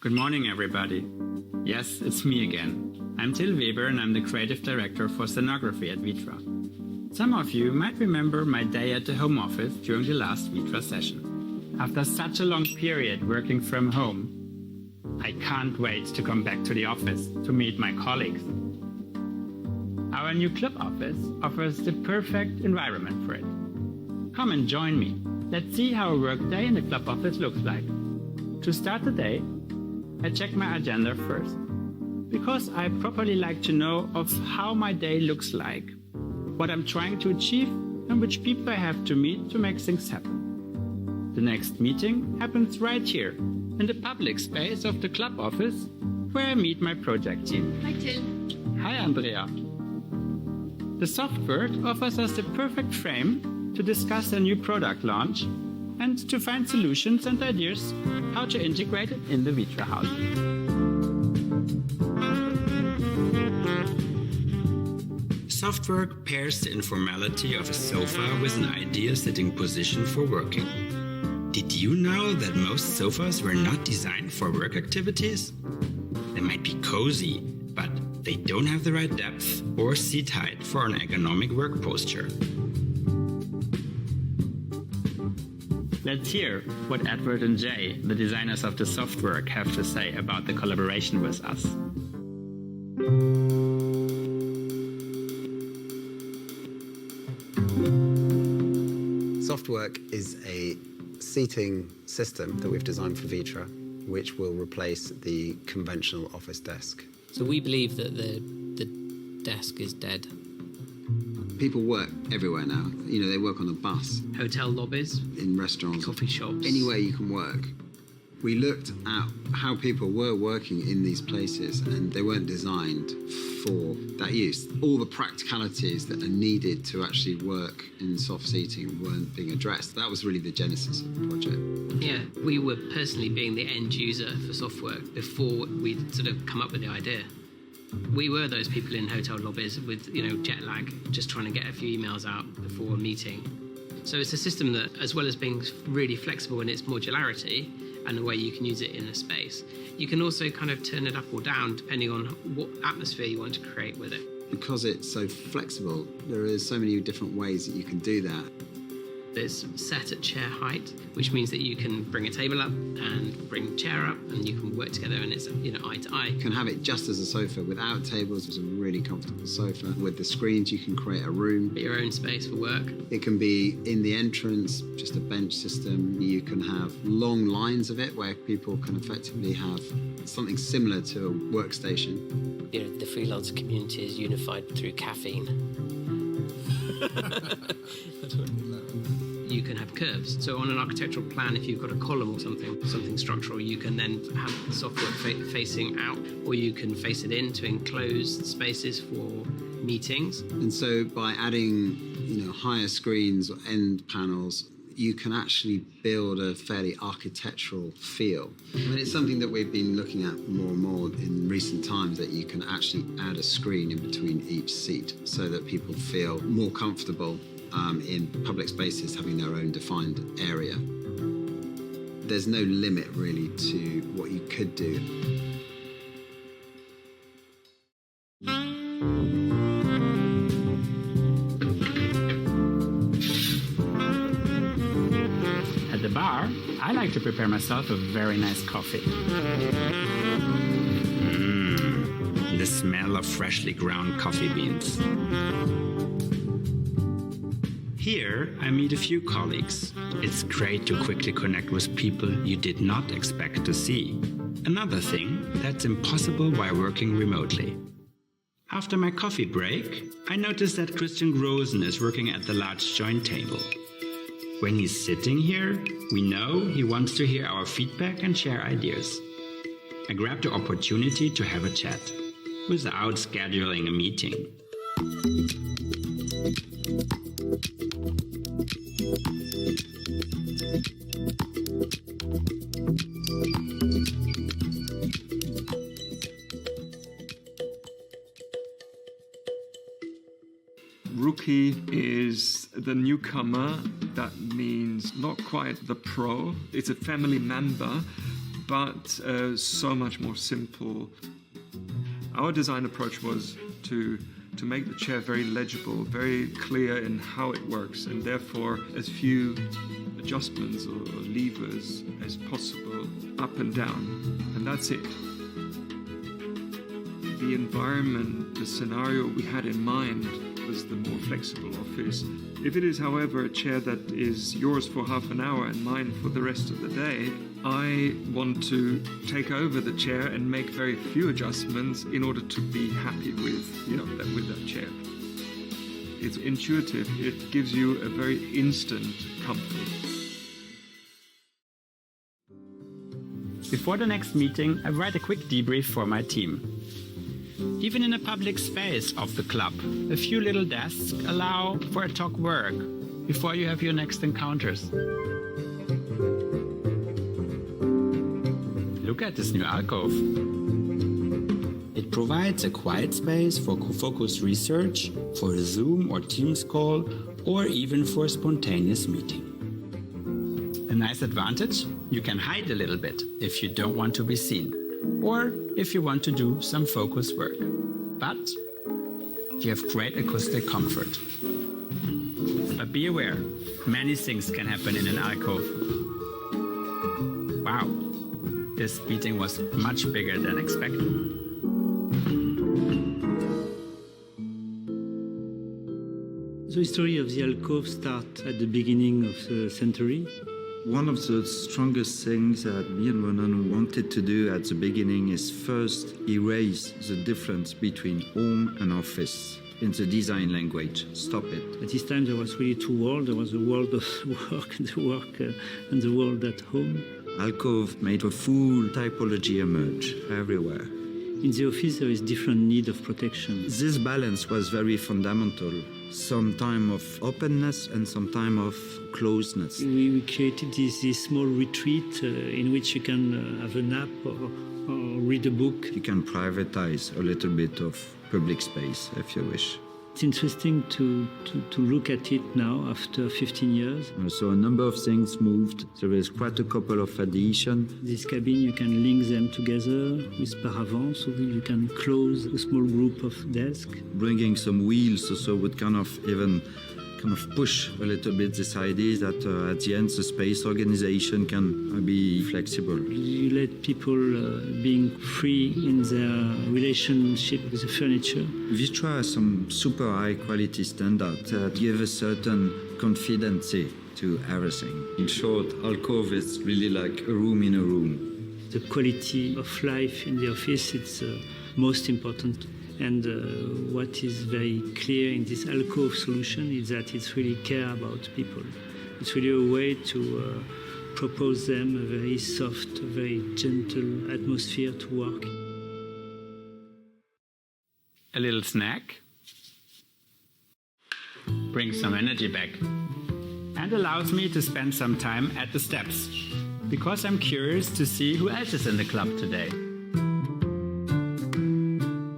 Good morning, everybody. Yes, it's me again. I'm Till Weber and I'm the creative director for scenography at Vitra. Some of you might remember my day at the home office during the last Vitra session. After such a long period working from home, I can't wait to come back to the office to meet my colleagues. Our new club office offers the perfect environment for it. Come and join me. Let's see how a workday in the club office looks like. To start the day, I check my agenda first, because I properly like to know of how my day looks like, what I'm trying to achieve, and which people I have to meet to make things happen. The next meeting happens right here, in the public space of the club office, where I meet my project team. Hi, Till. Hi, Andrea. The soft work offers us the perfect frame to discuss a new product launch and to find solutions and ideas how to integrate it in the Vitra house. Softwork pairs the informality of a sofa with an ideal sitting position for working. Did you know that most sofas were not designed for work activities? They might be cozy, but they don't have the right depth or seat height for an ergonomic work posture. Let's hear what Edward and Jay, the designers of the Softwork, have to say about the collaboration with us. Softwork is a seating system that we've designed for Vitra, which will replace the conventional office desk. So we believe that the desk is dead. People work everywhere now. You know, they work on the bus, Hotel lobbies, in restaurants, coffee shops. anywhere you can work. We looked at how people were working in these places and they weren't designed for that use. All the practicalities that are needed to actually work in soft seating weren't being addressed. That was really the genesis of the project. Yeah, we were personally being the end user for Softwork before we'd sort of come up with the idea. We were those people in hotel lobbies with, jet lag, just trying to get a few emails out before a meeting. So it's a system that, as well as being really flexible in its modularity and the way you can use it in a space, you can also kind of turn it up or down depending on what atmosphere you want to create with it. Because it's so flexible, there are so many different ways that you can do that. It's set at chair height, which means that you can bring a table up and bring the chair up and you can work together and it's, eye to eye. You can have it just as a sofa without tables. It's a really comfortable sofa. With the screens, you can create a room. Your own space for work. It can be in the entrance, just a bench system. You can have long lines of it where people can effectively have something similar to a workstation. The freelancer community is unified through caffeine. You can have curves. So on an architectural plan, if you've got a column or something structural, you can then have the software facing out, or you can face it into enclosed spaces for meetings. And so by adding, higher screens or end panels, you can actually build a fairly architectural feel. It's something that we've been looking at more and more in recent times, that you can actually add a screen in between each seat so that people feel more comfortable in public spaces having their own defined area. There's no limit really to what you could do. At the bar, I like to prepare myself a very nice coffee. The smell of freshly ground coffee beans. Here, I meet a few colleagues. It's great to quickly connect with people you did not expect to see. Another thing that's impossible while working remotely. After my coffee break, I notice that Christian Grosen is working at the large joint table. When he's sitting here, we know he wants to hear our feedback and share ideas. I grab the opportunity to have a chat, without scheduling a meeting. Rookie is the newcomer. That means not quite the pro. It's a family member, but so much more simple. Our design approach was to make the chair very legible, very clear in how it works, and therefore as few adjustments or levers as possible up and down, and that's it. The environment, the scenario we had in mind was the more flexible office. If it is, however, a chair that is yours for half an hour and mine for the rest of the day, I want to take over the chair and make very few adjustments in order to be happy with that chair. It's intuitive. It gives you a very instant comfort. Before the next meeting, I write a quick debrief for my team. Even in a public space of the club, a few little desks allow for a talk work before you have your next encounters. Look at this new alcove. It provides a quiet space for focused research, for a Zoom or Teams call, or even for a spontaneous meeting. A nice advantage, you can hide a little bit if you don't want to be seen, or if you want to do some focus work. But you have great acoustic comfort. But be aware, many things can happen in an alcove. Wow, this meeting was much bigger than expected. The history of the alcove starts at the beginning of the century. One of the strongest things that me and Ronan wanted to do at the beginning is first erase the difference between home and office in the design language. Stop it. At this time there was really two worlds. There was the world of work and the world at home. Alcove made a full typology emerge everywhere. In the office there is different need of protection. This balance was very fundamental. Some time of openness and some time of closeness. We created this small retreat in which you can have a nap or read a book. You can privatize a little bit of public space if you wish. It's interesting to look at it now after 15 years. So a number of things moved. There is quite a couple of additions. This cabin, you can link them together with paravent, so you can close a small group of desks. Bringing some wheels so would kind of push a little bit this idea that at the end the space organization can be flexible. You let people being free in their relationship with the furniture. Vitra has some super high quality standards that give a certain confidence to everything. In short, alcove is really like a room in a room. The quality of life in the office, it's most important. And what is very clear in this alcove solution is that it's really care about people. It's really a way to propose them a very soft, very gentle atmosphere to work. A little snack brings some energy back and allows me to spend some time at the steps because I'm curious to see who else is in the club today.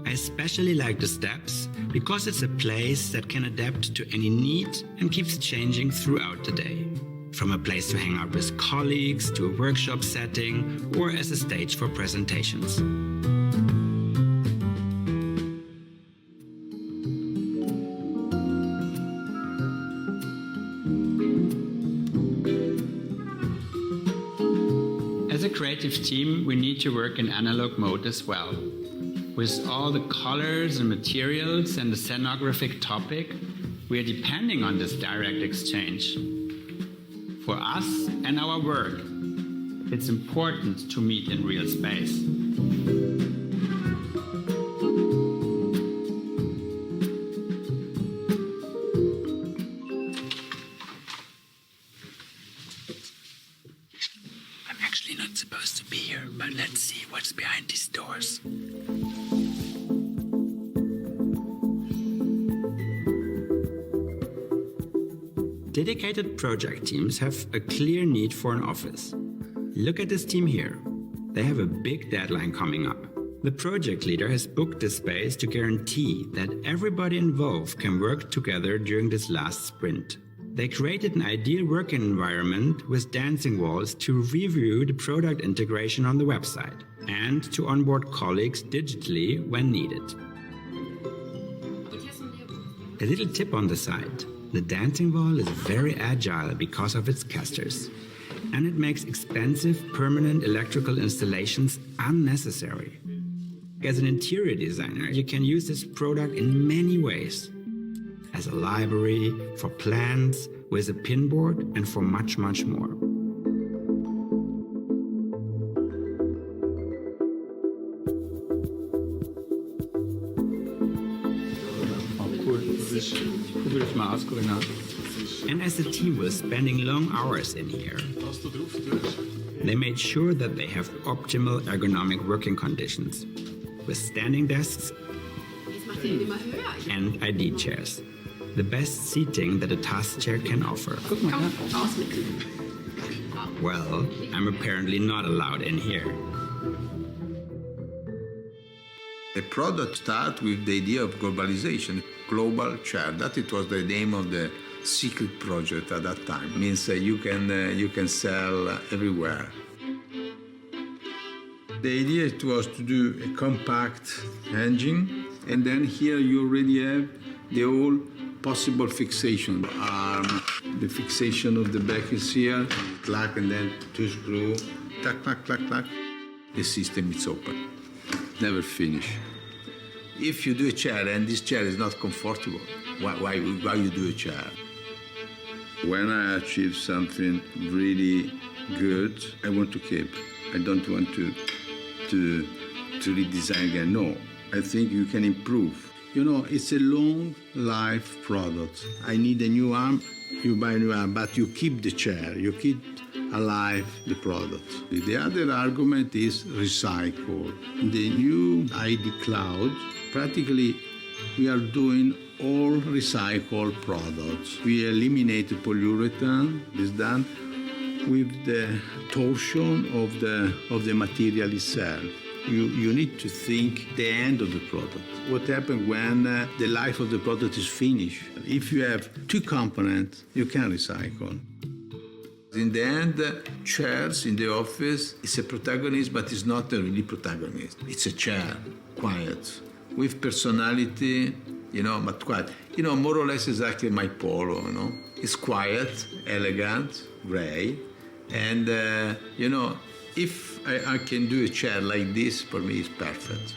I especially like the steps because it's a place that can adapt to any need and keeps changing throughout the day. From a place to hang out with colleagues, to a workshop setting, or as a stage for presentations. As a creative team, we need to work in analog mode as well. With all the colors and materials and the scenographic topic, we are depending on this direct exchange. For us and our work, it's important to meet in real space. I'm actually not supposed to be here, but let's see what's behind these doors. Dedicated project teams have a clear need for an office. Look at this team here. They have a big deadline coming up. The project leader has booked this space to guarantee that everybody involved can work together during this last sprint. They created an ideal working environment with dancing walls to review the product integration on the website and to onboard colleagues digitally when needed. A little tip on the side. The dancing wall is very agile because of its casters, and it makes expensive permanent electrical installations unnecessary. As an interior designer, you can use this product in many ways. As a library, for plans, with a pinboard, and for much, much more. And as the team was spending long hours in here, they made sure that they have optimal ergonomic working conditions, with standing desks and ID chairs, the best seating that a task chair can offer. Well, I'm apparently not allowed in here. The product started with the idea of globalization, global chair. That it was the name of the secret project at that time. It means you can sell everywhere. The idea was to do a compact engine, and then here you already have the whole possible fixation. Arm, the fixation of the back is here, clack, and then two screw, clack, clack, clack, clack. The system is open. Never finish. If you do a chair and this chair is not comfortable, why you do a chair? When I achieve something really good, I want to keep. I don't want to redesign again. No, I think you can improve. You know, it's a long life product. I need a new arm, you buy a new arm, but you keep the chair, you keep alive the product. The other argument is recycle. In the new ID Cloud, practically we are doing all recycled products. We eliminate the polyurethane, this done with the torsion of the material itself. You need to think the end of the product. What happens when the life of the product is finished? If you have two components, you can recycle. In the end, chairs in the office is a protagonist, but it's not a really protagonist. It's a chair, quiet, with personality, but quiet. More or less exactly my polo, It's quiet, elegant, gray, and, if I can do a chair like this, for me, it's perfect.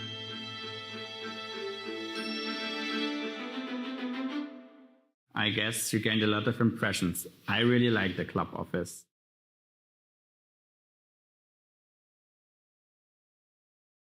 I guess you gained a lot of impressions. I really like the club office.